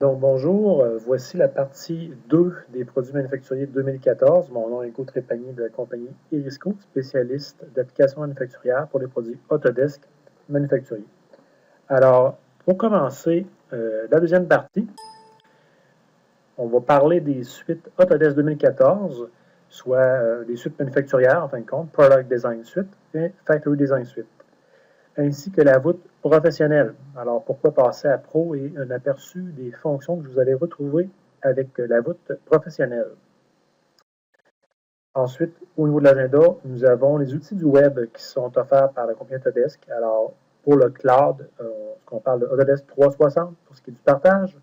Donc bonjour, voici la partie 2 des produits manufacturiers 2014. Mon nom est Hugo Trépanier de la compagnie Erisco, spécialiste d'applications manufacturières pour les produits Autodesk manufacturiers. Alors, pour commencer la deuxième partie, on va parler des suites Autodesk 2014, soit des suites manufacturières en fin de compte, Product Design Suite et Factory Design Suite, ainsi que la voûte professionnelle. Alors, pourquoi passer à Pro et un aperçu des fonctions que vous allez retrouver avec la voûte professionnelle. Ensuite, au niveau de l'agenda, nous avons les outils du web qui sont offerts par la compagnie Autodesk. Alors, pour le cloud, on parle de Autodesk 360 pour ce qui est du partage,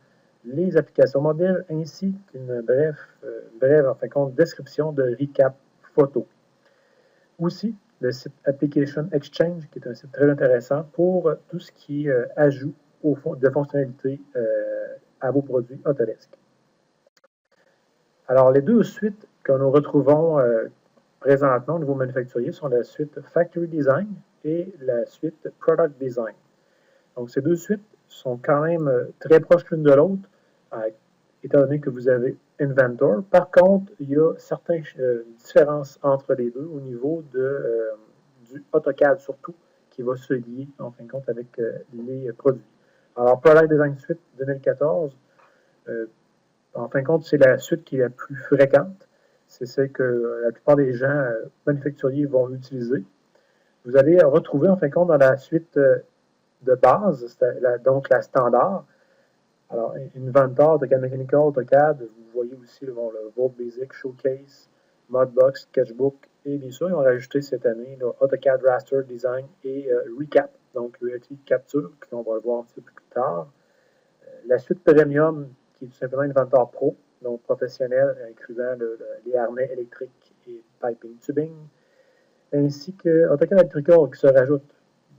les applications mobiles, ainsi qu'une brève en fin de compte, description de recap photo. Aussi, le site Application Exchange, qui est un site très intéressant pour tout ce qui est ajout de fonctionnalités à vos produits Autodesk. Alors, les deux suites que nous retrouvons présentement au niveau manufacturier sont la suite Factory Design et la suite Product Design. Donc, ces deux suites sont quand même très proches l'une de l'autre, étant donné que vous avez Inventor. Par contre, il y a certaines différences entre les deux au niveau du AutoCAD surtout, qui va se lier en fin de compte avec les produits. Alors, Product Design Suite 2014, en fin de compte, c'est la suite qui est la plus fréquente. C'est celle que la plupart des gens manufacturiers vont utiliser. Vous allez retrouver en fin de compte dans la suite de base, donc la standard. Alors, Inventor, AutoCAD Mechanical, AutoCAD, vous voyez aussi le Vault Basic, Showcase, Modbox, Sketchbook, et bien sûr, ils ont rajouté cette année AutoCAD Raster Design et Recap, donc Reality Capture, qu'on va le voir un petit peu plus tard. La suite Premium, qui est tout simplement Inventor Pro, donc professionnel, incluant les harnais électriques et piping tubing, ainsi que AutoCAD Electrical qui se rajoute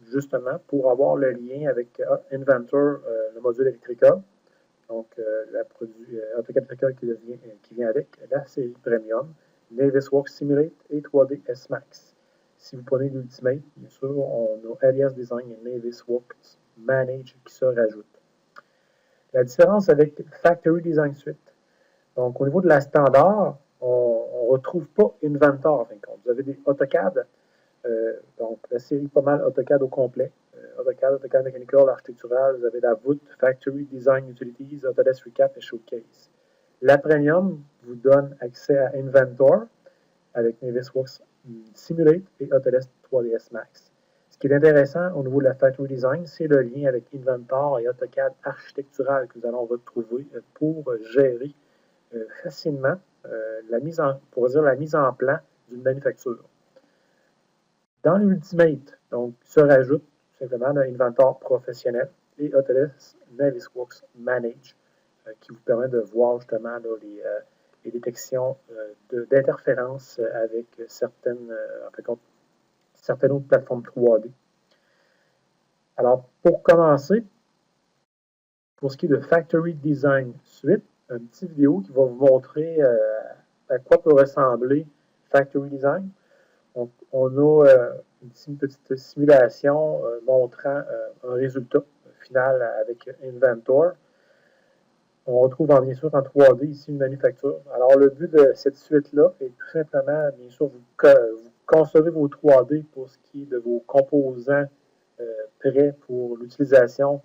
justement pour avoir le lien avec Inventor, le module Electrical. Donc, la produit AutoCAD Electrical qui vient avec la série Premium, Navisworks Simulate et 3D S-Max. Si vous prenez l'Ultimate, bien sûr, on a Alias Design et Navisworks Manage qui se rajoutent. La différence avec Factory Design Suite. Donc, au niveau de la standard, on ne retrouve pas Inventor en fin de compte. Vous avez des AutoCAD, donc la série pas mal AutoCAD au complet. AutoCAD Mechanical, architectural, vous avez la voûte, Factory Design Utilities, Autodesk Recap et Showcase. La Premium vous donne accès à Inventor avec Navisworks Simulate et Autodesk 3ds Max. Ce qui est intéressant au niveau de la Factory Design, c'est le lien avec Inventor et AutoCAD architectural que nous allons retrouver pour gérer facilement la mise en plan d'une manufacture. Dans l'Ultimate, donc, se rajoute simplement l'Inventor professionnel et Autodesk Navisworks Manage qui vous permet de voir justement là, les détections d'interférences avec certaines autres plateformes 3D. Alors, pour commencer, pour ce qui est de Factory Design Suite, une petite vidéo qui va vous montrer à quoi peut ressembler Factory Design. On a une petite simulation montrant un résultat final avec Inventor. On retrouve bien sûr en 3D ici une manufacture. Alors le but de cette suite-là est tout simplement, bien sûr, vous concevez vos 3D pour ce qui est de vos composants prêts pour l'utilisation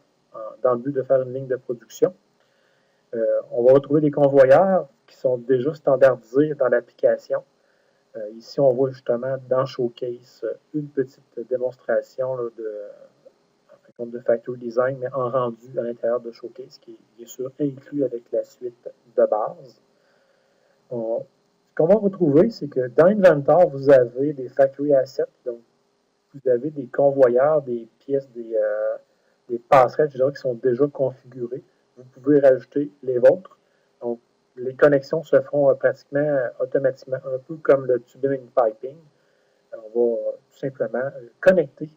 dans le but de faire une ligne de production. On va retrouver des convoyeurs qui sont déjà standardisés dans l'application. Ici, on voit justement dans Showcase une petite démonstration là, de Factory Design, mais en rendu à l'intérieur de Showcase, qui est bien sûr inclus avec la suite de base. Ce qu'on va retrouver, c'est que dans Inventor, vous avez des Factory Assets, donc vous avez des convoyeurs, des pièces, des passerelles, je dirais, qui sont déjà configurées. Vous pouvez rajouter les vôtres. Donc, les connexions se feront pratiquement automatiquement, un peu comme le tubing piping. On va tout simplement connecter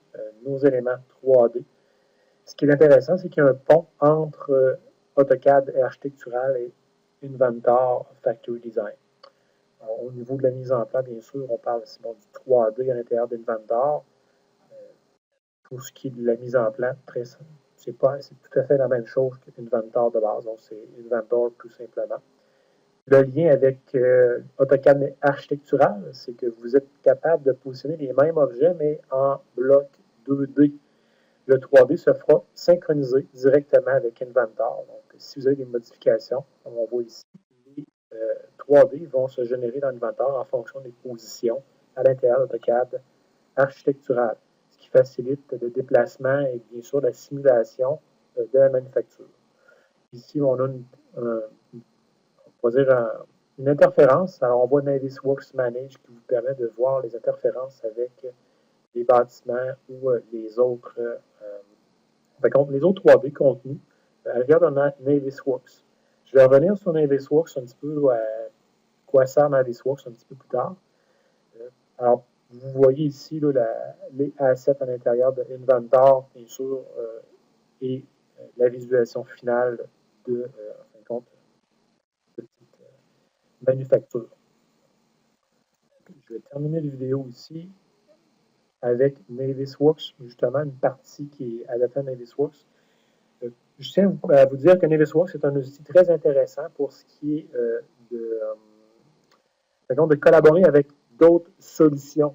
nos éléments 3D. Ce qui est intéressant, c'est qu'il y a un pont entre AutoCAD et architectural et Inventor Factory Design. Alors, au niveau de la mise en place, bien sûr, on parle du 3D à l'intérieur d'Inventor. Pour ce qui est de la mise en place, c'est tout à fait la même chose qu'Inventor de base, donc c'est Inventor tout simplement. Le lien avec AutoCAD architectural, c'est que vous êtes capable de positionner les mêmes objets, mais en bloc 2D. Le 3D se fera synchroniser directement avec Inventor. Donc, si vous avez des modifications, comme on voit ici, les 3D vont se générer dans Inventor en fonction des positions à l'intérieur d'AutoCAD architectural, ce qui facilite le déplacement et bien sûr la simulation de la manufacture. Ici, on a une interférence. Alors, on voit Navisworks Manage qui vous permet de voir les interférences avec les bâtiments ou les autres 3D contenus. Regarde, on a Navisworks. Je vais revenir sur Navisworks un petit peu, quoi sert Navisworks un petit peu plus tard. Alors, vous voyez ici là, les assets à l'intérieur de Inventor, bien sûr, et la visualisation finale de, en fin de compte, petite manufacture. Je vais terminer la vidéo ici avec Navisworks, justement, une partie qui est adaptée à Navisworks. Je tiens à vous dire que Navisworks est un outil très intéressant pour ce qui est de collaborer avec d'autres solutions.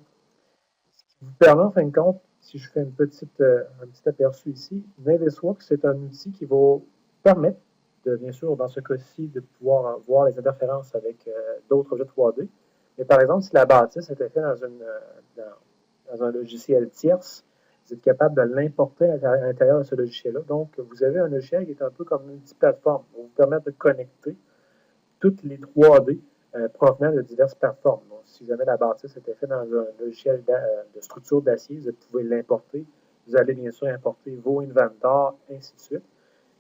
Ce qui vous permet, en fin de compte, si je fais un petit aperçu ici, Navisworks, c'est un outil qui va permettre, bien sûr, dans ce cas-ci, de pouvoir voir les interférences avec d'autres objets 3D. Mais par exemple, si la bâtisse était faite dans un logiciel tierce, vous êtes capable de l'importer à l'intérieur de ce logiciel-là. Donc, vous avez un logiciel qui est un peu comme une multiplateforme pour vous permettre de connecter toutes les 3D provenant de diverses plateformes. Donc, si jamais la bâtisse était faite dans un logiciel de structure d'acier, vous pouvez l'importer. Vous allez bien sûr importer vos inventors, ainsi de suite.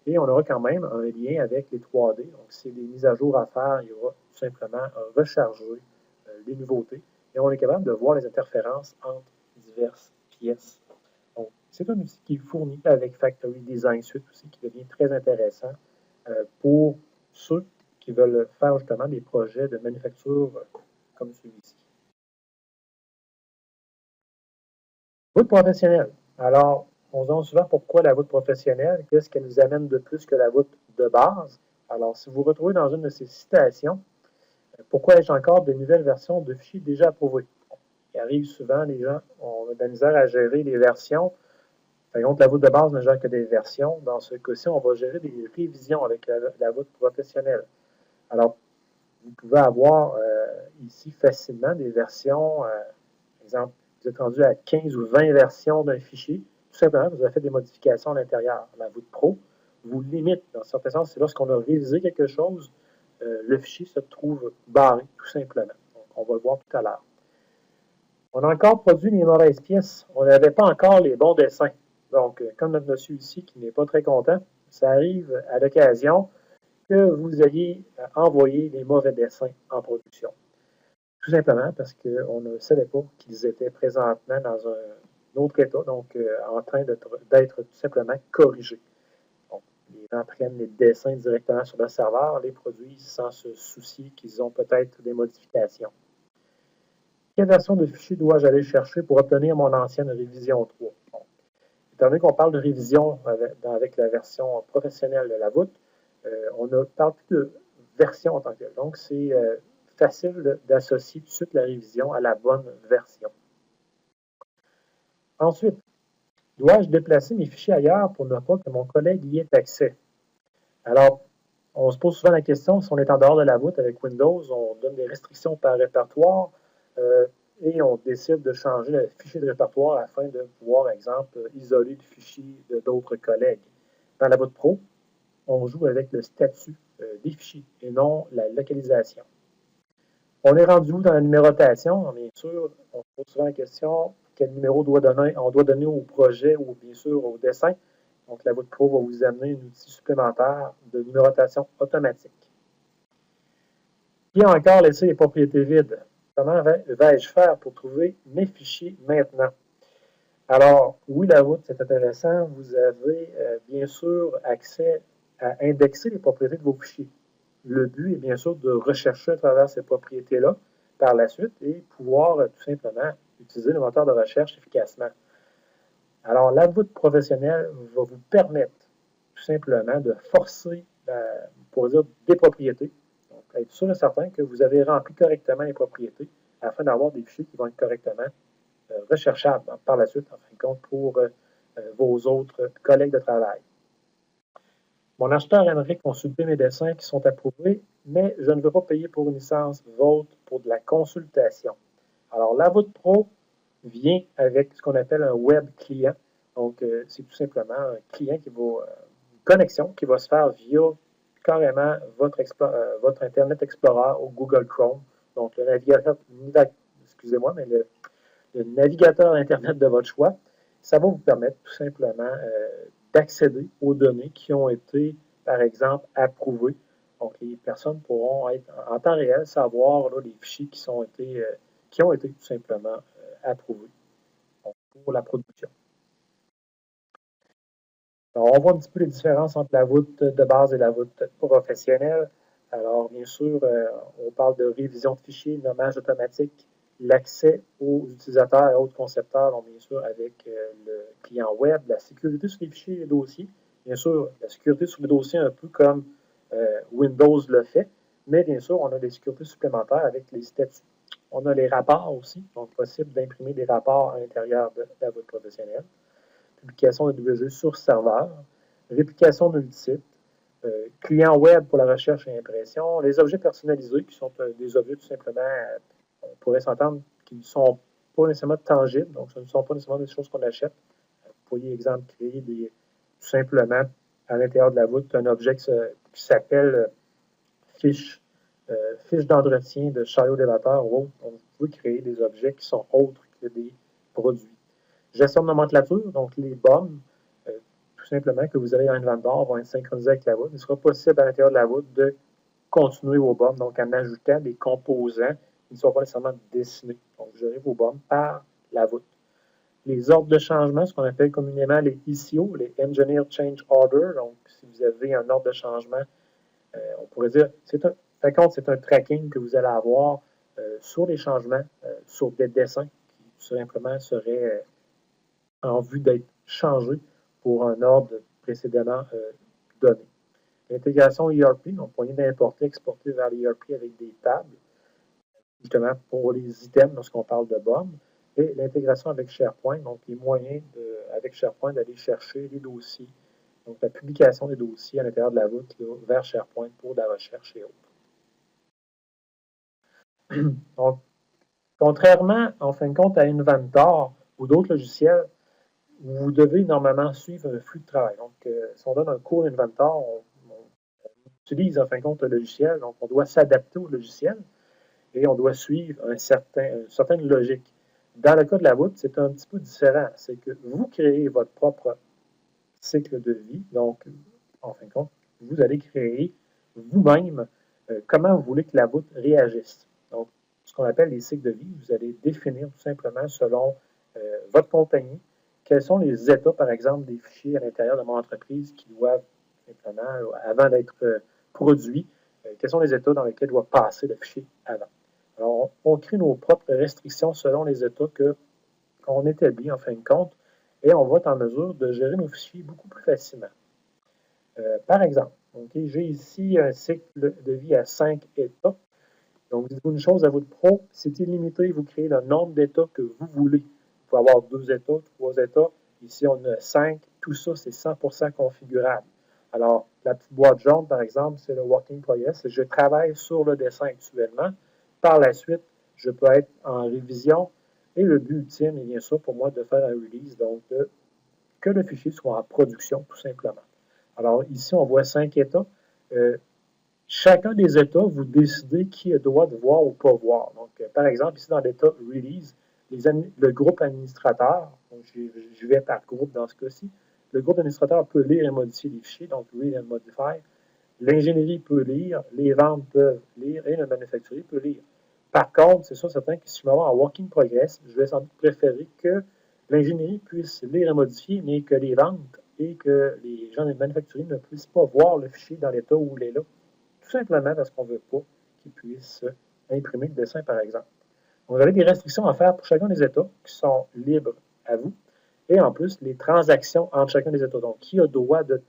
Et on aura quand même un lien avec les 3D. Donc, s'il y a des mises à jour à faire, il y aura tout simplement recharger les nouveautés. Et on est capable de voir les interférences entre diverses pièces. Donc, c'est un outil qui est fourni avec Factory Design Suite aussi, qui devient très intéressant pour ceux qui veulent faire justement des projets de manufacture comme celui-ci. Voûte professionnelle. Alors, on se demande souvent pourquoi la voûte professionnelle, qu'est-ce qu'elle nous amène de plus que la voûte de base. Alors, si vous vous retrouvez dans une de ces citations, pourquoi ai-je encore de nouvelles versions de fichiers déjà approuvés? Il arrive souvent, les gens ont de la misère à gérer les versions. Par exemple, la voûte de base ne gère que des versions. Dans ce cas-ci, on va gérer des révisions avec la voûte professionnelle. Alors, vous pouvez avoir ici facilement des versions, par exemple, vous êtes rendu à 15 ou 20 versions d'un fichier. Tout simplement, vous avez fait des modifications à l'intérieur. La voûte pro vous limite. Dans certains sens, c'est lorsqu'on a révisé quelque chose, le fichier se trouve barré, tout simplement. Donc, on va le voir tout à l'heure. On a encore produit les mauvaises pièces. On n'avait pas encore les bons dessins. Donc, comme notre monsieur ici, qui n'est pas très content, ça arrive à l'occasion que vous ayez envoyé les mauvais dessins en production. Tout simplement parce qu'on ne savait pas qu'ils étaient présentement dans un autre état, donc en train d'être tout simplement corrigés. Donc, les gens prennent les dessins directement sur le serveur, les produisent sans se soucier qu'ils ont peut-être des modifications. Quelle version de fichier dois-je aller chercher pour obtenir mon ancienne révision 3? Bon. Étant donné qu'on parle de révision avec la version professionnelle de la voûte, on ne parle plus de version en tant que telle. Donc, c'est facile d'associer tout de suite la révision à la bonne version. Ensuite, dois-je déplacer mes fichiers ailleurs pour ne pas que mon collègue y ait accès? Alors, on se pose souvent la question, si on est en dehors de la voûte avec Windows, on donne des restrictions par répertoire et on décide de changer le fichier de répertoire afin de pouvoir, par exemple, isoler le fichier d'autres collègues. Dans la voûte Pro, on joue avec le statut des fichiers et non la localisation. On est rendu où dans la numérotation? Bien sûr, on se pose souvent la question, quel numéro on doit donner au projet ou bien sûr au dessin. Donc, la voûte Pro va vous amener un outil supplémentaire de numérotation automatique. Qui a encore laissé les propriétés vides? Comment vais-je faire pour trouver mes fichiers maintenant? Alors, oui, la voûte, c'est intéressant. Vous avez bien sûr accès à indexer les propriétés de vos fichiers. Le but est bien sûr de rechercher à travers ces propriétés-là par la suite et pouvoir tout simplement utiliser le moteur de recherche efficacement. Alors, la voûte professionnelle va vous permettre simplement de forcer, pour dire, des propriétés. Donc, être sûr et certain que vous avez rempli correctement les propriétés afin d'avoir des fichiers qui vont être correctement recherchables par la suite, en fin de compte, pour vos autres collègues de travail. Mon acheteur aimerait consulter mes dessins qui sont approuvés, mais je ne veux pas payer pour une licence Vault pour de la consultation. Alors, la Voûte Pro vient avec ce qu'on appelle un web client. Donc, c'est tout simplement un client qui va, une connexion qui va se faire via carrément votre Internet Explorer ou Google Chrome. Donc, le navigateur, excusez-moi, mais le navigateur Internet de votre choix. Ça va vous permettre tout simplement d'accéder aux données qui ont été, par exemple, approuvées. Donc, les personnes pourront être en temps réel savoir là, les fichiers qui ont été tout simplement approuvés pour la production. Alors, on voit un petit peu les différences entre la voûte de base et la voûte professionnelle. Alors, bien sûr, on parle de révision de fichiers, nommage automatique, l'accès aux utilisateurs et autres concepteurs, donc bien sûr avec le client web, la sécurité sur les fichiers et les dossiers. Bien sûr, la sécurité sur les dossiers un peu comme Windows le fait, mais bien sûr, on a des sécurités supplémentaires avec les statuts. On a les rapports aussi, donc possible d'imprimer des rapports à l'intérieur de la voûte professionnelle. Publication de WG sur serveur, réplication multisite, client web pour la recherche et impression, les objets personnalisés qui sont des objets tout simplement, on pourrait s'entendre, qui ne sont pas nécessairement tangibles, donc ce ne sont pas nécessairement des choses qu'on achète. Vous pourriez, exemple, créer tout simplement à l'intérieur de la voûte un objet qui s'appelle fiche d'entretien de chariot élévateur ou autre. Donc, vous pouvez créer des objets qui sont autres que des produits. Gestion de nomenclature, donc les BOM, tout simplement que vous avez en Inventor vont être synchronisés avec la voûte. Il sera possible à l'intérieur de la voûte de continuer vos BOM, donc en ajoutant des composants qui ne sont pas nécessairement dessinés. Donc, vous aurez vos BOM par la voûte. Les ordres de changement, ce qu'on appelle communément les ICO, les Engineer Change Order. Donc, si vous avez un ordre de changement, on pourrait dire, c'est un tracking que vous allez avoir sur les changements, sur des dessins qui tout simplement seraient en vue d'être changés pour un ordre précédemment donné. L'intégration ERP, donc moyen d'importer, exporter vers l'ERP avec des tables, justement pour les items lorsqu'on parle de BOM, et l'intégration avec SharePoint, donc les moyens avec SharePoint d'aller chercher les dossiers, donc la publication des dossiers à l'intérieur de la voûte là, vers SharePoint pour de la recherche et autres. Donc, contrairement, en fin de compte, à Inventor ou d'autres logiciels, vous devez normalement suivre un flux de travail. Donc, si on donne un cours Inventor, on utilise en fin de compte le logiciel, donc on doit s'adapter au logiciel et on doit suivre une certaine logique. Dans le cas de la voûte, c'est un petit peu différent. C'est que vous créez votre propre cycle de vie. Donc, en fin de compte, vous allez créer vous-même comment vous voulez que la voûte réagisse. Donc, ce qu'on appelle les cycles de vie, vous allez définir tout simplement selon votre compagnie quels sont les états, par exemple, des fichiers à l'intérieur de mon entreprise qui doivent, simplement, avant d'être produits, quels sont les états dans lesquels doit passer le fichier avant. Alors, on crée nos propres restrictions selon les états qu'on établit en fin de compte et on va être en mesure de gérer nos fichiers beaucoup plus facilement. Par exemple, okay, j'ai ici un cycle de vie à 5 états. Donc, dites-vous une chose à votre pro, c'est illimité, vous créez le nombre d'états que vous voulez. Vous pouvez avoir 2 états, 3 états. Ici, on a 5. Tout ça, c'est 100% configurable. Alors, la petite boîte jaune, par exemple, c'est le Working Progress. Je travaille sur le dessin actuellement. Par la suite, je peux être en révision. Et le but ultime est bien sûr pour moi de faire un release, donc que le fichier soit en production, tout simplement. Alors, ici, on voit 5 états. Chacun des états, vous décidez qui a le droit de voir ou pas voir. Donc, par exemple, ici, dans l'état Release, le groupe administrateur, donc je vais par groupe dans ce cas-ci, le groupe administrateur peut lire et modifier les fichiers, donc Read and Modify. L'ingénierie peut lire, les ventes peuvent lire et le manufacturier peut lire. Par contre, c'est sûr certain que si je vais avoir un Working Progress, je vais sans doute préférer que l'ingénierie puisse lire et modifier, mais que les ventes et que les gens des manufacturiers ne puissent pas voir le fichier dans l'état où il est là. Tout simplement parce qu'on ne veut pas qu'ils puissent imprimer le dessin, par exemple. Donc, vous avez des restrictions à faire pour chacun des états qui sont libres à vous. Et en plus, les transactions entre chacun des états. Donc, qui a le droit de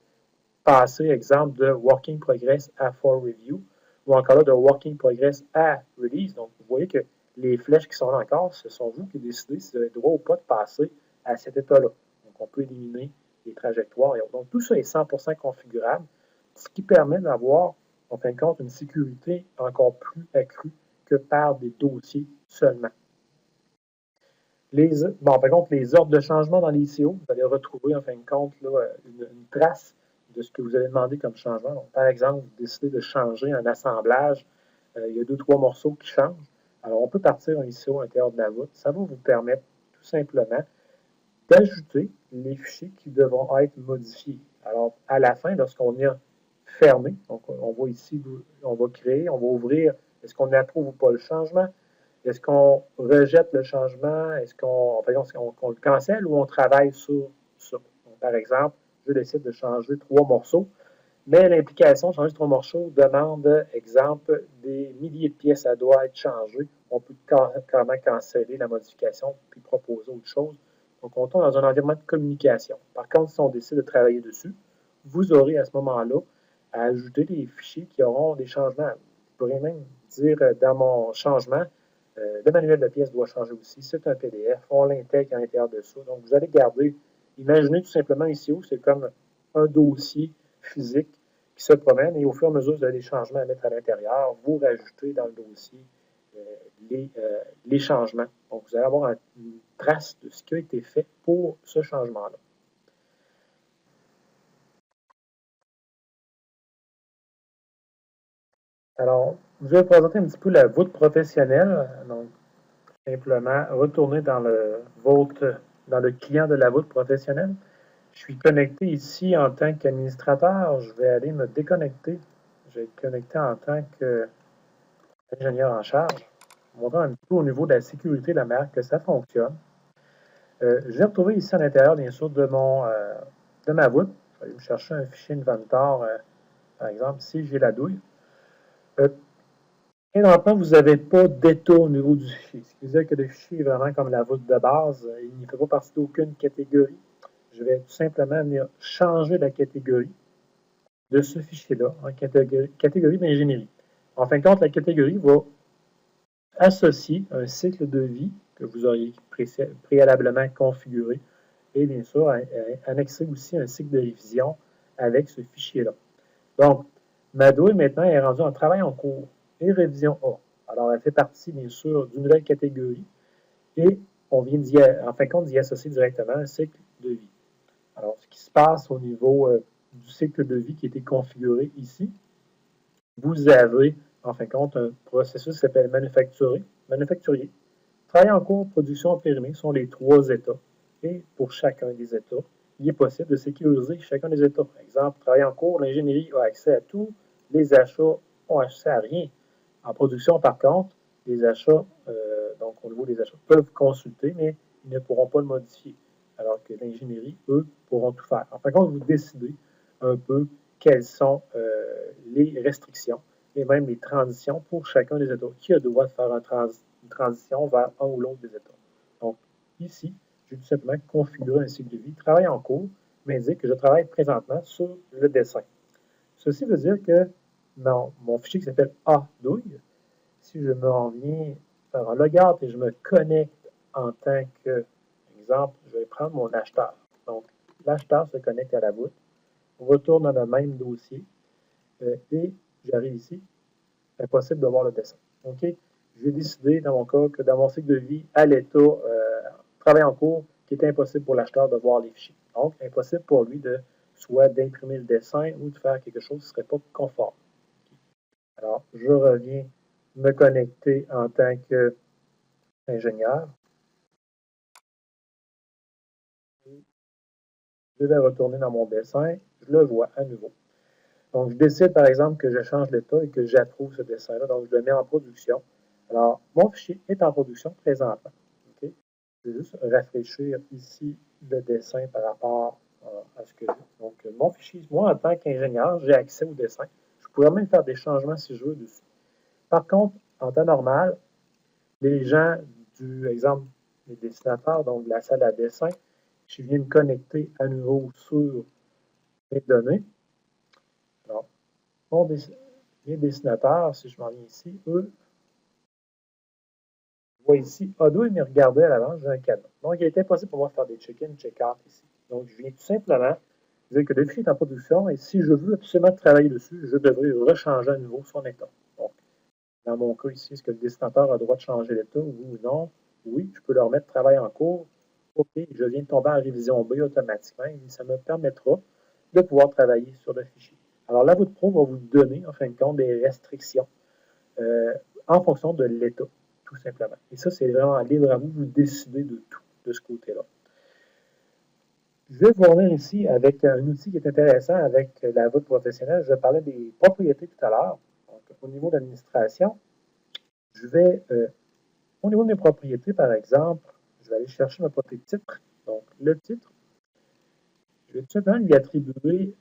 passer, exemple, de Working Progress à For Review, ou encore là, de Working Progress à Release. Donc, vous voyez que les flèches qui sont là encore, ce sont vous qui décidez si vous avez le droit ou pas de passer à cet état-là. Donc, on peut éliminer les trajectoires. Donc, tout ça est 100% configurable, ce qui permet d'avoir, en fin de compte, une sécurité encore plus accrue que par des dossiers seulement. Par contre, les ordres de changement dans l'ICO, vous allez retrouver, en fin de compte, là, une trace de ce que vous avez demandé comme changement. Donc, par exemple, vous décidez de changer un assemblage, il y a 2-3 morceaux qui changent. Alors, on peut partir un ICO à l'intérieur de la voûte. Ça va vous permettre tout simplement d'ajouter les fichiers qui devront être modifiés. Alors, à la fin, lorsqu'on est fermé, donc on voit ici, on va créer, on va ouvrir, est-ce qu'on approuve ou pas le changement? Est-ce qu'on rejette le changement? Est-ce qu'on le cancelle ou on travaille sur ça? Donc, par exemple, je décide de changer 3 morceaux, mais l'implication de changer 3 morceaux demande, exemple, des milliers de pièces, ça doit être changé. On peut carrément canceller la modification puis proposer autre chose. Donc, on tombe dans un environnement de communication. Par contre, si on décide de travailler dessus, vous aurez à ce moment-là à ajouter des fichiers qui auront des changements. Je pourrais même dire dans mon changement, le manuel de pièce doit changer aussi. C'est un PDF. On l'intègre à l'intérieur de ça. Donc, vous allez garder, imaginez tout simplement ici où c'est comme un dossier physique qui se promène et au fur et à mesure, vous avez des changements à mettre à l'intérieur. Vous rajoutez dans le dossier les changements. Donc, vous allez avoir une trace de ce qui a été fait pour ce changement-là. Alors, je vais vous présenter un petit peu la voûte professionnelle. Donc, simplement, retourner dans le client de la voûte professionnelle. Je suis connecté ici en tant qu'administrateur. Je vais aller me déconnecter. Je vais être connecté en tant qu'ingénieur en charge. Je vais montrer un petit peu au niveau de la sécurité de la marque que ça fonctionne. Je vais retrouver ici à l'intérieur, bien sûr, de ma voûte. Je vais aller me chercher un fichier inventor, par exemple, si j'ai la douille. Et dans le fond, vous n'avez pas d'état au niveau du fichier. Ce qui veut dire que le fichier est vraiment comme la voûte de base. Il ne fait pas partie d'aucune catégorie. Je vais tout simplement venir changer la catégorie de ce fichier-là en catégorie d'ingénierie. En fin de compte, la catégorie va associer un cycle de vie que vous auriez préalablement configuré et bien sûr annexer aussi un cycle de révision avec ce fichier-là. Donc, ma douille maintenant est rendue en travail en cours et révision A. Alors, elle fait partie bien sûr d'une nouvelle catégorie et on vient en fin de compte d'y associer directement un cycle de vie. Alors, ce qui se passe au niveau du cycle de vie qui a été configuré ici, vous avez en fin de compte un processus qui s'appelle manufacturier. Travail en cours, production périmée sont les 3 états. Et pour chacun des états, il est possible de sécuriser chacun des états. Par exemple, travail en cours, l'ingénierie a accès à tout, les achats ont accès à rien. En production, par contre, les achats, donc au niveau des achats, peuvent consulter, mais ils ne pourront pas le modifier. Alors que l'ingénierie, eux, pourront tout faire. En fin de compte, vous décidez un peu quelles sont les restrictions et même les transitions pour chacun des états. Qui a le droit de faire une transition vers un ou l'autre des états. Donc, ici, je vais tout simplement configurer un cycle de vie. Travail en cours m'indique que je travaille présentement sur le dessin. Ceci veut dire que mon fichier qui s'appelle A-douille, si je me viens faire un logout et je me connecte en tant que, exemple, je vais prendre mon acheteur. Donc, l'acheteur se connecte à la voûte, on retourne dans le même dossier et j'arrive ici, impossible de voir le dessin. OK? J'ai décidé, dans mon cas, que dans mon cycle de vie, à l'état travail en cours, qu'il était impossible pour l'acheteur de voir les fichiers. Donc, impossible pour lui de soit d'imprimer le dessin ou de faire quelque chose qui ne serait pas conforme. Alors, je reviens me connecter en tant qu'ingénieur. Je vais retourner dans mon dessin, je le vois à nouveau. Donc, je décide, par exemple, que je change l'état et que j'approuve ce dessin-là. Donc, je le mets en production. Alors, mon fichier est en production présentement. Okay? Je vais juste rafraîchir ici le dessin par rapport à ce que j'ai. Donc, mon fichier, moi, en tant qu'ingénieur, j'ai accès au dessin. Je pourrais même faire des changements si je veux dessus. Par contre, en temps normal, les gens du exemple, les dessinateurs, donc de la salle à dessin, je viens me connecter à nouveau sur mes données. mes dessinateurs, si je m'en viens ici, eux, je vois ici, Odoo, il me regardait à l'avance, j'ai un cadenas. Donc, il était possible pour moi de faire des check-in, check-out ici. Donc, je viens tout simplement dire que le fichier est en production et si je veux absolument travailler dessus, je devrais rechanger à nouveau son état. Donc, dans mon cas ici, est-ce que le dessinateur a le droit de changer l'état, oui ou non? Oui, je peux leur mettre travail en cours. OK, je viens de tomber en révision B automatiquement et ça me permettra de pouvoir travailler sur le fichier. Alors, la voûte pro va vous donner, en fin de compte, des restrictions en fonction de l'état, tout simplement. Et ça, c'est vraiment libre à vous, vous décidez de tout de ce côté-là. Je vais vous revenir ici avec un outil qui est intéressant avec la voûte professionnelle. Je parlais des propriétés tout à l'heure. Donc, au niveau de l'administration, je vais, au niveau de mes propriétés, par exemple, je vais aller chercher ma propriété titre. Donc, le titre, je vais tout simplement lui attribuer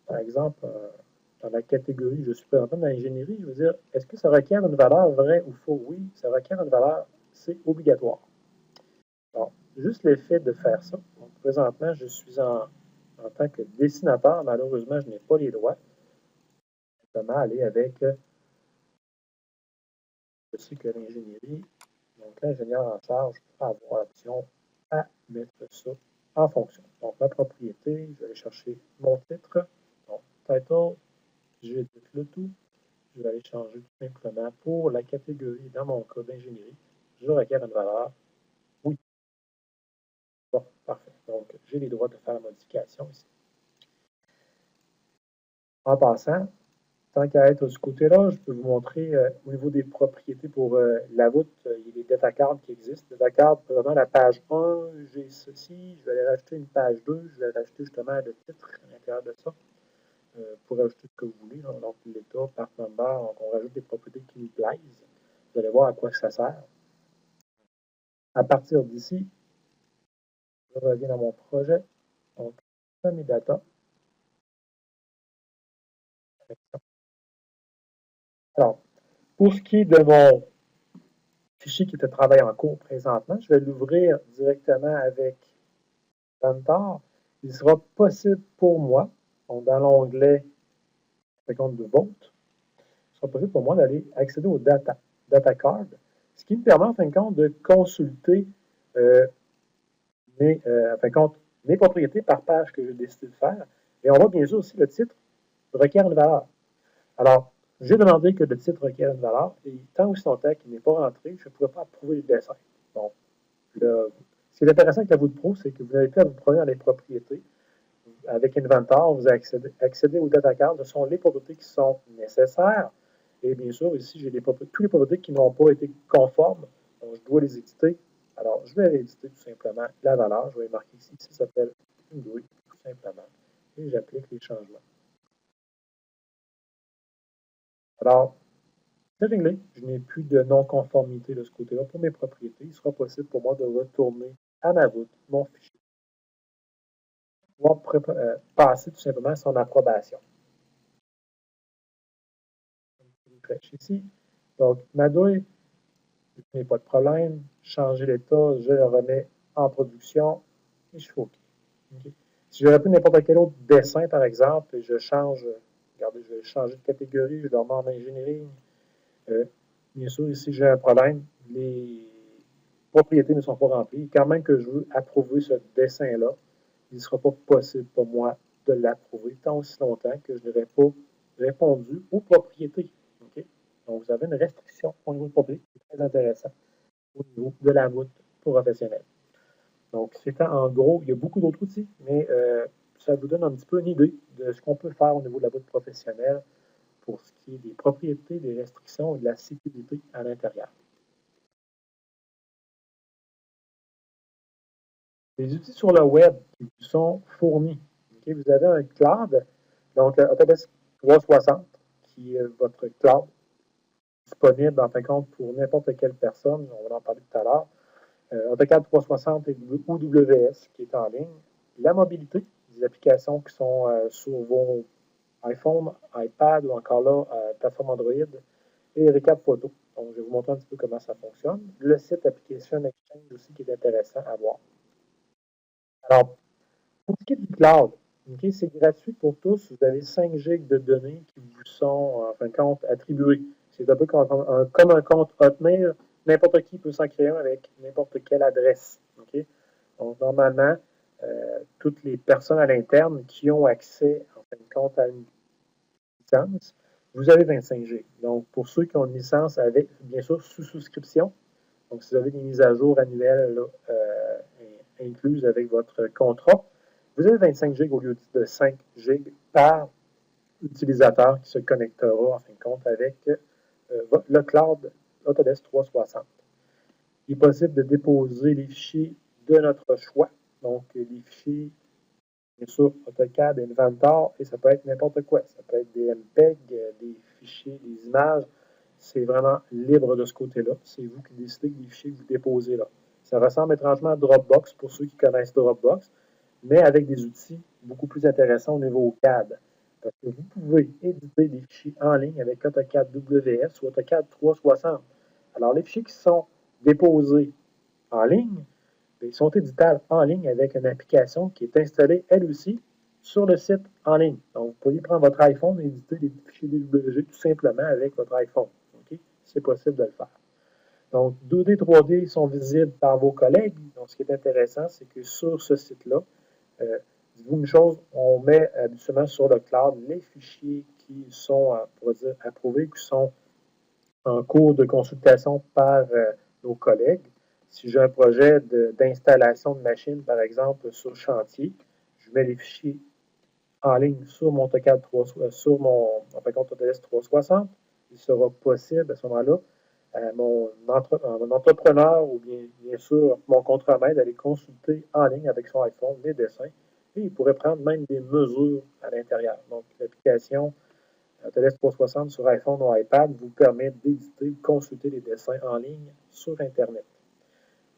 par exemple, dans la catégorie je suis présentement dans l'ingénierie, je veux dire, est-ce que ça requiert une valeur vraie ou faux? Oui, ça requiert une valeur, c'est obligatoire. Alors, juste l'effet de faire ça. Donc, présentement, je suis en tant que dessinateur. Malheureusement, je n'ai pas les droits. Comment aller avec, je sais que l'ingénierie, donc l'ingénieur en charge peut avoir l'option à mettre ça en fonction. Donc, la propriété, je vais aller chercher mon titre. Donc, title, j'édite le tout. Je vais aller changer tout simplement pour la catégorie, dans mon cas d'ingénierie, je requiers une valeur oui. Bon, parfait. Donc, j'ai les droits de faire la modification ici. En passant, tant qu'à être de ce côté-là, je peux vous montrer au niveau des propriétés pour la voûte, il y a des data cards qui existent. Data card, vraiment la page 1, j'ai ceci, je vais aller rajouter une page 2, je vais rajouter justement le titre à l'intérieur de ça. Pour rajouter ce que vous voulez, là. Donc l'état, part number, donc on rajoute des propriétés qui nous plaisent. Vous allez voir à quoi ça sert. À partir d'ici, je reviens dans mon projet. Donc, mes data. Alors, pour ce qui est de mon fichier qui est de travail en cours présentement, je vais l'ouvrir directement avec Inventor. Il sera possible pour moi, donc dans l'onglet de Vote, il sera possible pour moi d'aller accéder aux data card, ce qui me permet en fin de compte de consulter en fin de compte, mes propriétés par page que j'ai décidé de faire. Et on voit bien sûr aussi le titre requiert une valeur. Alors, j'ai demandé que le titre requiert une valeur et tant aussi longtemps qu'il n'est pas rentré, je ne pourrais pas approuver le dessin. Donc, ce qui est intéressant avec la voûte pro, c'est que vous n'avez plus à vous promener dans les propriétés. Avec Inventor, vous accédez aux data cards. Ce sont les propriétés qui sont nécessaires. Et bien sûr, ici, j'ai tous les propriétés qui n'ont pas été conformes. Donc, je dois les éditer. Alors, je vais rééditer tout simplement la valeur. Je vais marquer ici, ça s'appelle une grille, tout simplement. Et j'applique les changements. Alors, c'est réglé. Je n'ai plus de non-conformité de ce côté-là pour mes propriétés. Il sera possible pour moi de retourner à ma voûte, mon fichier, pour pouvoir passer tout simplement à son approbation. Une flèche ici. Donc, ma douille, il n'y a pas de problème. Changer l'état, je le remets en production et je fais OK. Okay. Si j'aurais pris n'importe quel autre dessin, par exemple, et je change, regardez, je vais changer de catégorie, je le remets en ingénierie. Bien sûr, ici, j'ai un problème. Les propriétés ne sont pas remplies. Quand même que je veux approuver ce dessin-là, il ne sera pas possible pour moi de l'approuver tant aussi longtemps que je n'aurai pas répondu aux propriétés. Okay? Donc, vous avez une restriction au niveau de propriété, c'est très intéressant au niveau de la voûte professionnelle. Donc, c'est en gros, il y a beaucoup d'autres outils, mais ça vous donne un petit peu une idée de ce qu'on peut faire au niveau de la voûte professionnelle pour ce qui est des propriétés, des restrictions et de la sécurité à l'intérieur. Les outils sur le web qui vous sont fournis. Okay? Vous avez un cloud, donc Autodesk 360, qui est votre cloud disponible en fin de compte pour n'importe quelle personne. On va en parler tout à l'heure. AutoCAD 360 et OWS qui est en ligne. La mobilité, des applications qui sont sur vos iPhone, iPad ou encore là, plateforme Android et Recap Photo. Donc, je vais vous montrer un petit peu comment ça fonctionne. Le site Application Exchange aussi qui est intéressant à voir. Alors, pour ce qui est du cloud, Okay, c'est gratuit pour tous. Vous avez 5 gigs de données qui vous sont, en fin de compte, attribuées. C'est un peu comme un compte Hotmail. N'importe qui peut s'en créer un avec n'importe quelle adresse. Okay? Donc, normalement, toutes les personnes à l'interne qui ont accès, en fin de compte, à une licence, vous avez 25 gigs. Donc, pour ceux qui ont une licence avec, bien sûr, sous souscription, donc si vous avez des mises à jour annuelles là, incluses avec votre contrat, vous avez 25 gigs au lieu de 5 gigs par utilisateur qui se connectera en fin de compte avec le cloud Autodesk 360. Il est possible de déposer les fichiers de notre choix. Donc, les fichiers, bien sûr, AutoCAD, Inventor, et ça peut être n'importe quoi. Ça peut être des MPEG, des fichiers, des images. C'est vraiment libre de ce côté-là. C'est vous qui décidez des fichiers que vous déposez là. Ça ressemble étrangement à Dropbox pour ceux qui connaissent Dropbox, mais avec des outils beaucoup plus intéressants au niveau CAD. Parce que vous pouvez éditer des fichiers en ligne avec AutoCAD WS ou AutoCAD 360. Alors, les fichiers qui sont déposés en ligne, ils sont éditables en ligne avec une application qui est installée, elle aussi, sur le site en ligne. Donc, vous pouvez prendre votre iPhone et éditer des fichiers DWG tout simplement avec votre iPhone. Okay? C'est possible de le faire. Donc, 2D, 3D sont visibles par vos collègues. Donc, ce qui est intéressant, c'est que sur ce site-là, dites-vous une chose, on met habituellement sur le cloud les fichiers qui sont, on va dire, approuvés, qui sont en cours de consultation par nos collègues. Si j'ai un projet d'installation de machines, par exemple, sur chantier, je mets les fichiers en ligne sur mon AutoCAD 3, sur mon Autodesk 360. Il sera possible à ce moment-là mon entrepreneur ou bien sûr mon contremaître d'aller consulter en ligne avec son iPhone les dessins et il pourrait prendre même des mesures à l'intérieur. Donc, l'application Autodesk 360 sur iPhone ou iPad vous permet d'éditer, de consulter les dessins en ligne sur Internet.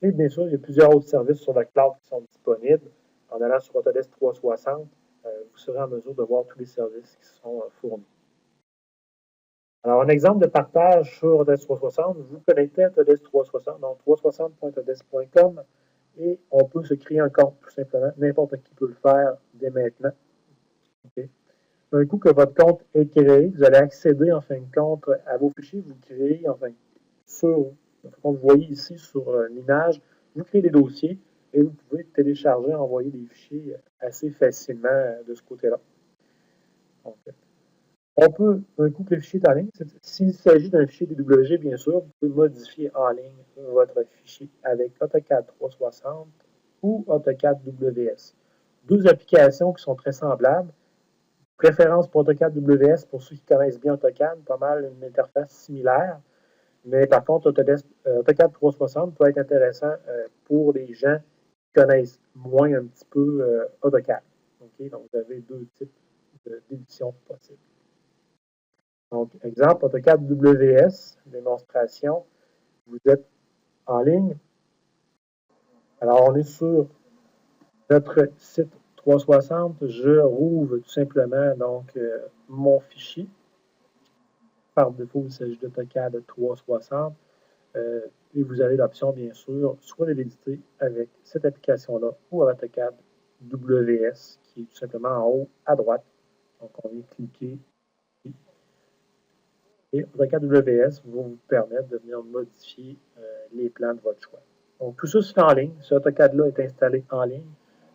Et bien sûr, il y a plusieurs autres services sur le cloud qui sont disponibles. En allant sur Autodesk 360, vous serez en mesure de voir tous les services qui sont fournis. Alors, un exemple de partage sur Autodesk 360, vous connectez à Autodesk 360, donc 360.autodesk.com, et on peut se créer un compte, tout simplement. N'importe qui peut le faire dès maintenant. Okay. Un coup que votre compte est créé, vous allez accéder en fin de compte à vos fichiers, vous créez, enfin, comme vous voyez ici sur l'image, vous créez des dossiers et vous pouvez télécharger, envoyer des fichiers assez facilement de ce côté-là. Okay. On peut, un coup que le fichier est en ligne, s'il s'agit d'un fichier DWG, bien sûr, vous pouvez modifier en ligne votre fichier avec AutoCAD 360 ou AutoCAD WS. Deux applications qui sont très semblables. Préférence pour AutoCAD WS pour ceux qui connaissent bien AutoCAD, pas mal une interface similaire. Mais par contre, AutoCAD 360 peut être intéressant pour les gens qui connaissent moins un petit peu AutoCAD. Okay? Donc, vous avez deux types d'éditions possibles. Donc, exemple, AutoCAD WS, démonstration, vous êtes en ligne. Alors, on est sur notre site 360. Je rouvre tout simplement donc mon fichier. Par défaut, il s'agit d'AutoCAD 360. Et vous avez l'option, bien sûr, soit de l'éditer avec cette application-là ou avec AutoCAD WS, qui est tout simplement en haut à droite. Donc, on vient cliquer et AutoCAD WS va vous permettre de venir modifier les plans de votre choix. Donc, tout ça, c'est en ligne. Ce AutoCAD-là est installé en ligne.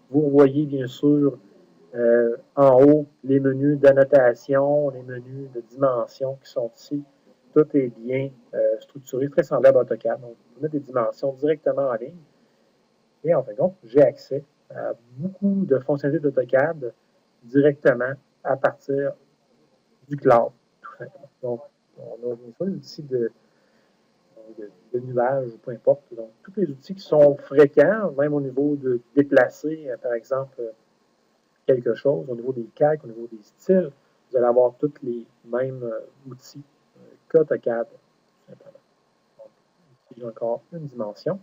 Vous voyez, bien sûr, en haut, les menus d'annotation, les menus de dimension qui sont ici. Tout est bien structuré, très semblable à AutoCAD. Donc, vous mettez des dimensions directement en ligne. Et en fin de compte, j'ai accès à beaucoup de fonctionnalités d'AutoCAD directement à partir du cloud, tout simplement. Donc, on a bien sûr des outils de nuages, peu importe. Donc, tous les outils qui sont fréquents, même au niveau de déplacer, par exemple, quelque chose, au niveau des calques, au niveau des styles, vous allez avoir tous les mêmes outils qu'AutoCAD, tout simplement. Donc, ici, j'ai encore une dimension.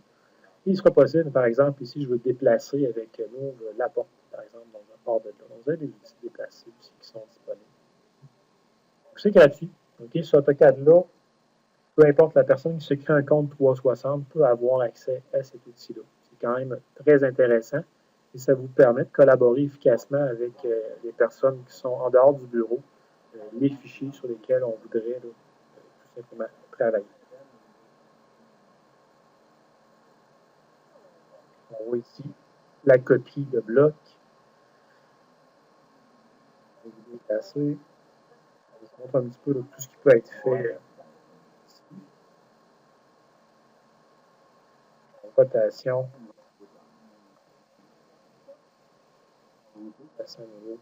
Et il sera possible, par exemple, ici, je veux déplacer avec Move la porte, par exemple, dans un port de là. Donc, vous avez des outils déplacés aussi qui sont disponibles. C'est gratuit. Okay? Ce AutoCAD-là, peu importe la personne qui se crée un compte 360 peut avoir accès à cet outil-là. C'est quand même très intéressant. et ça vous permet de collaborer efficacement avec les personnes qui sont en dehors du bureau, les fichiers sur lesquels on voudrait là, tout simplement travailler. On voit ici la copie de bloc. On se montre un petit peu de tout ce qui peut être fait ici. Rotation. À nouveau.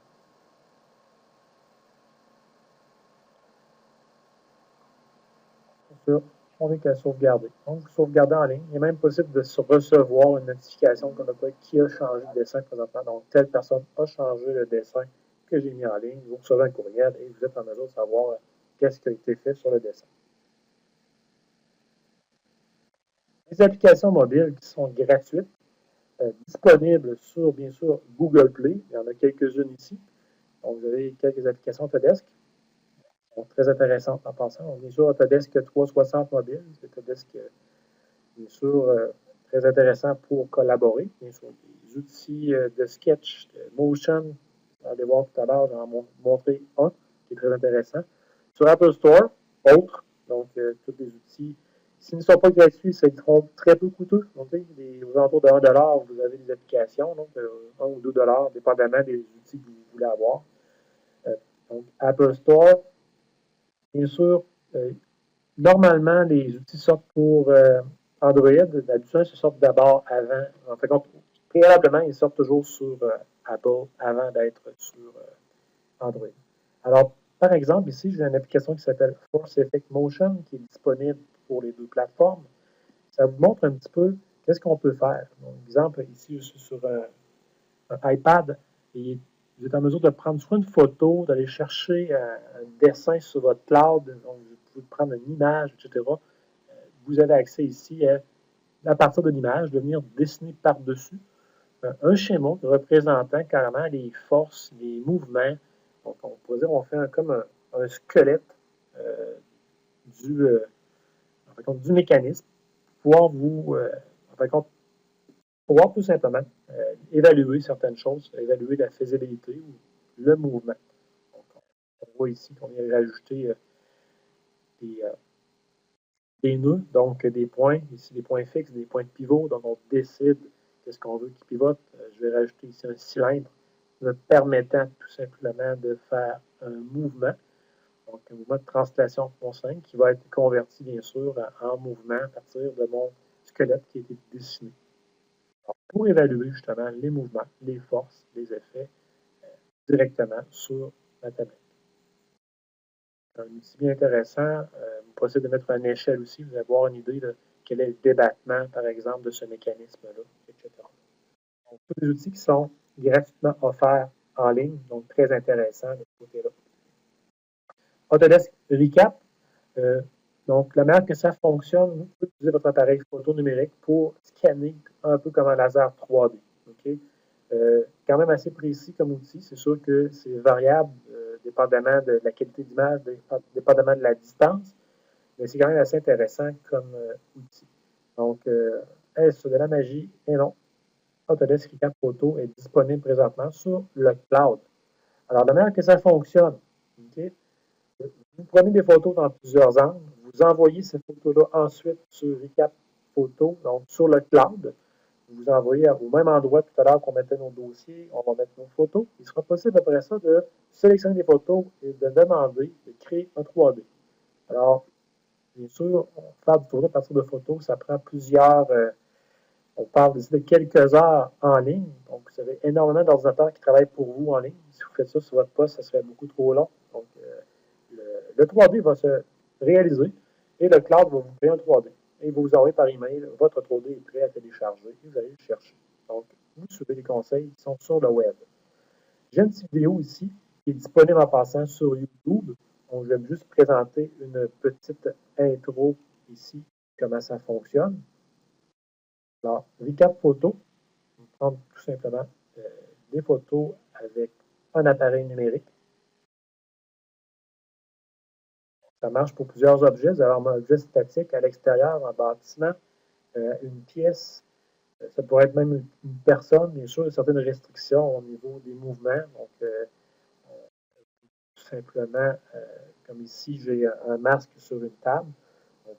Ça, on est qu'à sauvegarder. Donc, vous sauvegardez en ligne. Il est même possible de recevoir une notification comme quoi qui a changé de dessin présentement. Donc, telle personne a changé le dessin que j'ai mis en ligne. Vous recevez un courriel et vous êtes en mesure de savoir qu'est-ce qui a été fait sur le dessin. Les applications mobiles qui sont gratuites, disponibles sur, bien sûr, Google Play. Il y en a quelques-unes ici. Donc, vous avez quelques applications Autodesk qui sont très intéressantes en passant. Donc, bien sûr, Autodesk 360 mobile, Autodesk, bien sûr, très intéressant pour collaborer. Bien sûr, des outils de sketch, de motion. Vous allez voir tout à l'heure, j'en ai montré un qui est très intéressant. Sur Apple Store, autres. Donc, tous les outils. S'ils ne sont pas gratuits, ils seront très peu coûteux. Donc, aux alentours de 1 $, vous avez des applications, donc 1 ou 2 $, dépendamment des outils que vous voulez avoir. Donc, Apple Store, bien sûr, normalement, les outils sortent pour Android. D'habitude, ils sortent d'abord avant. En fait, préalablement, ils sortent toujours sur Apple avant d'être sur Android. Alors, par exemple, ici, j'ai une application qui s'appelle Force Effect Motion qui est disponible pour les deux plateformes. Ça vous montre un petit peu qu'est-ce qu'on peut faire. Donc, exemple, ici, je suis sur un iPad et vous êtes en mesure de prendre soit une photo, d'aller chercher un dessin sur votre cloud, donc vous pouvez prendre une image, etc. Vous avez accès ici à partir de l'image, de venir dessiner par-dessus un schéma représentant carrément les forces, les mouvements. Donc, on pourrait dire qu'on fait comme un squelette euh, du, du mécanisme, pouvoir vous, pouvoir tout simplement évaluer certaines choses, évaluer la faisabilité ou le mouvement. Donc, on voit ici qu'on vient rajouter des, des nœuds, donc des points, ici des points fixes, des points de pivot. Donc, on décide qu'est-ce qu'on veut qui pivote. Je vais rajouter ici un cylindre me permettant tout simplement de faire un mouvement, donc un mouvement de translation consigne qui va être converti, bien sûr, en mouvement à partir de mon squelette qui a été dessiné. Alors, pour évaluer justement les mouvements, les forces, les effets directement sur la tablette. Un outil bien intéressant. Vous possible de mettre une échelle aussi. Vous allez avoir une idée de quel est le débattement, par exemple, de ce mécanisme-là, etc. Donc, tous les outils qui sont gratuitement offerts en ligne, donc très intéressants de ce côté-là. Autodesk Recap. Donc, la manière que ça fonctionne, vous pouvez utiliser votre appareil photo numérique pour scanner un peu comme un laser 3D. Okay? Quand même assez précis comme outil. C'est sûr que c'est variable dépendamment de la qualité d'image, dépendamment de la distance, mais c'est quand même assez intéressant comme outil. Donc, est-ce de la magie? Et non. Autodesk Recap Photo est disponible présentement sur le cloud. Alors, de manière que ça fonctionne, okay? Vous prenez des photos dans plusieurs angles, vous envoyez ces photos-là ensuite sur Recap Photo, donc sur le cloud. Vous envoyez au même endroit tout à l'heure qu'on mettait nos dossiers, on va mettre nos photos. Il sera possible après ça de sélectionner des photos et de demander de créer un 3D. Alors, bien sûr, faire du 3D à partir de photos, ça prend plusieurs. On parle ici de quelques heures en ligne. Donc, vous avez énormément d'ordinateurs qui travaillent pour vous en ligne. Si vous faites ça sur votre poste, ça serait beaucoup trop long. Donc, le 3D va se réaliser et le cloud va vous créer un 3D. Et vous envoyez par email, votre 3D est prêt à télécharger et vous allez le chercher. Donc, vous suivez les conseils qui sont sur le web. J'ai une petite vidéo ici qui est disponible en passant sur YouTube. Donc, je vais juste présenter une petite intro ici, comment ça fonctionne. Alors, recap photo, on va prendre tout simplement des photos avec un appareil numérique. Ça marche pour plusieurs objets. Vous avez un objet statique à l'extérieur, un bâtiment, une pièce, Ça pourrait être même une personne, bien sûr, il y a certaines restrictions au niveau des mouvements. Donc, tout simplement, comme ici, j'ai un masque sur une table. Donc,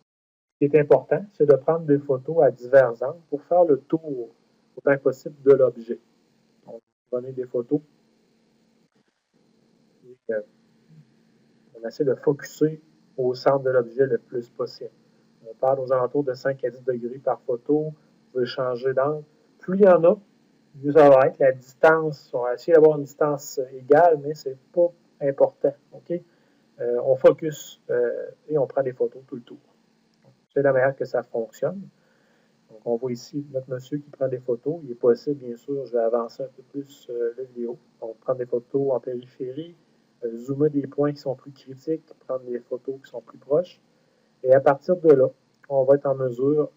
ce qui est important, c'est de prendre des photos à divers angles pour faire le tour autant que possible de l'objet. Donc, prenez des photos et on essaie de focuser au centre de l'objet le plus possible. On parle aux alentours de 5 à 10 degrés par photo. Vous pouvez changer d'angle. Plus il y en a, mieux ça va être. La distance, on va essayer d'avoir une distance égale, mais ce n'est pas important. Okay? On focus et on prend des photos tout le tour. C'est la manière que ça fonctionne. Donc, on voit ici notre monsieur qui prend des photos. Il est possible, bien sûr, je vais avancer un peu plus la vidéo. Donc, prendre des photos en périphérie, zoomer des points qui sont plus critiques, prendre des photos qui sont plus proches. Et à partir de là, on va être en mesure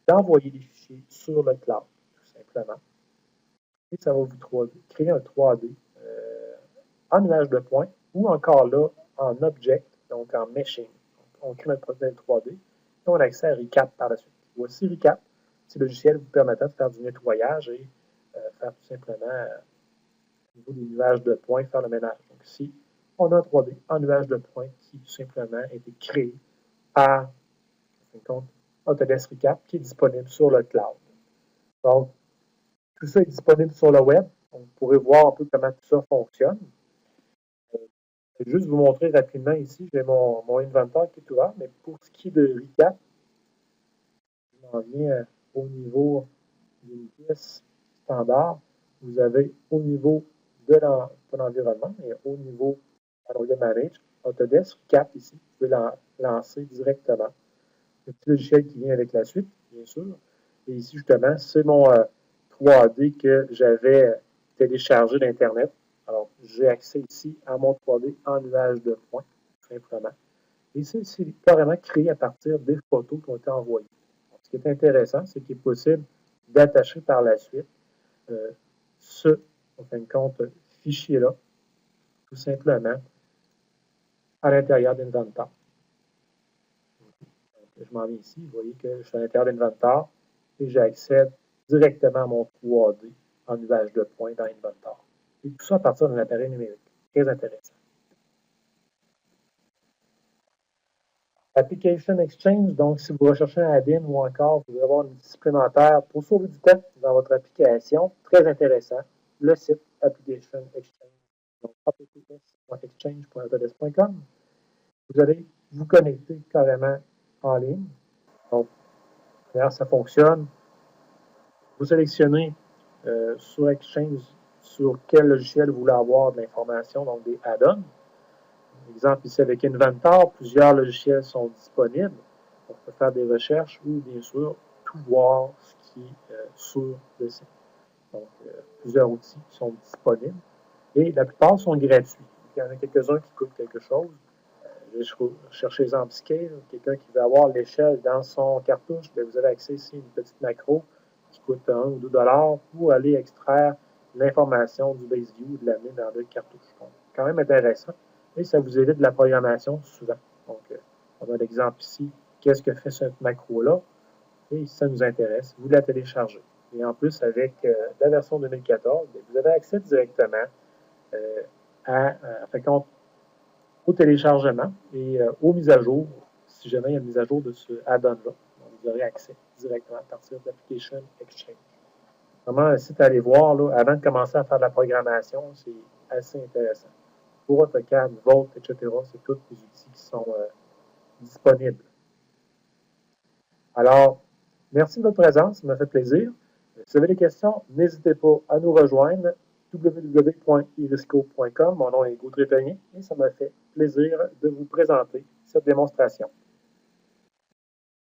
d'envoyer des fichiers sur le cloud, tout simplement. Et ça va vous créer un 3D en nuage de points ou encore là, en object, donc en meshing. On crée notre modèle 3D et on a accès à Recap par la suite. Voici Recap. Ce logiciel vous permettant de faire du nettoyage et faire tout simplement, au niveau des nuages de points, faire le ménage. Donc ici, on a un 3D en nuage de points qui tout simplement a été créé par, en fin de compte, Autodesk Recap qui est disponible sur le cloud. Donc, tout ça est disponible sur le web. Donc, vous pourrez voir un peu comment tout ça fonctionne. Je vais juste vous montrer rapidement ici. J'ai mon inventaire qui est ouvert, mais pour ce qui est de Recap, je m'en viens au niveau d'une pièce standard. Vous avez au niveau de l'environnement et au niveau de Manage, Autodesk Recap ici. Vous pouvez lancer directement. Le petit logiciel qui vient avec la suite, bien sûr. Et ici, justement, c'est mon 3D que j'avais téléchargé d'Internet. Alors, j'ai accès ici à mon 3D en nuage de points, tout simplement. Et c'est carrément créé à partir des photos qui ont été envoyées. Donc, ce qui est intéressant, c'est qu'il est possible d'attacher par la suite ce, en fin de compte, fichier-là, tout simplement, à l'intérieur d'Inventor. Je m'en viens ici, vous voyez que je suis à l'intérieur d'Inventor et j'accède directement à mon 3D en nuage de points dans Inventor. Et tout ça à partir d'un appareil numérique. Très intéressant. Application Exchange, donc si vous recherchez un add-in ou encore vous voulez avoir une supplémentaire pour sauver du temps dans votre application, très intéressant, le site Application Exchange. Donc, apps.exchange.autodesk.com. Vous allez vous connecter carrément en ligne. Donc, d'ailleurs, ça fonctionne. Vous sélectionnez sur Exchange sur quel logiciel vous voulez avoir de l'information, donc des add-ons. Exemple ici avec Inventor, plusieurs logiciels sont disponibles. On peut faire des recherches ou bien sûr tout voir ce qui est sur le site. Donc, plusieurs outils sont disponibles et la plupart sont gratuits. Il y en a quelques-uns qui coûtent quelque chose. Je cherche exemple Scale, quelqu'un qui veut avoir l'échelle dans son cartouche, bien, vous avez accès ici à une petite macro qui coûte 1 ou 2 $ pour aller extraire l'information du base view et de l'amener dans le cartouche. Donc, quand même intéressant. Et ça vous évite de la programmation souvent. Donc, on a l'exemple ici. Qu'est-ce que fait cette macro-là? Et si ça nous intéresse, vous la téléchargez. Et en plus, avec la version 2014, vous avez accès directement au téléchargement et aux mises à jour, si jamais il y a une mise à jour de ce add-on-là. Vous aurez accès directement à partir d'Application Exchange. Vraiment un site à aller voir là, avant de commencer à faire de la programmation, c'est assez intéressant. Pour AutoCAD, Volt, etc., c'est tous des outils qui sont disponibles. Alors, merci de votre présence, ça m'a fait plaisir. Si vous avez des questions, n'hésitez pas à nous rejoindre www.irisco.com. Mon nom est Gauthier Pagny et ça m'a fait plaisir de vous présenter cette démonstration.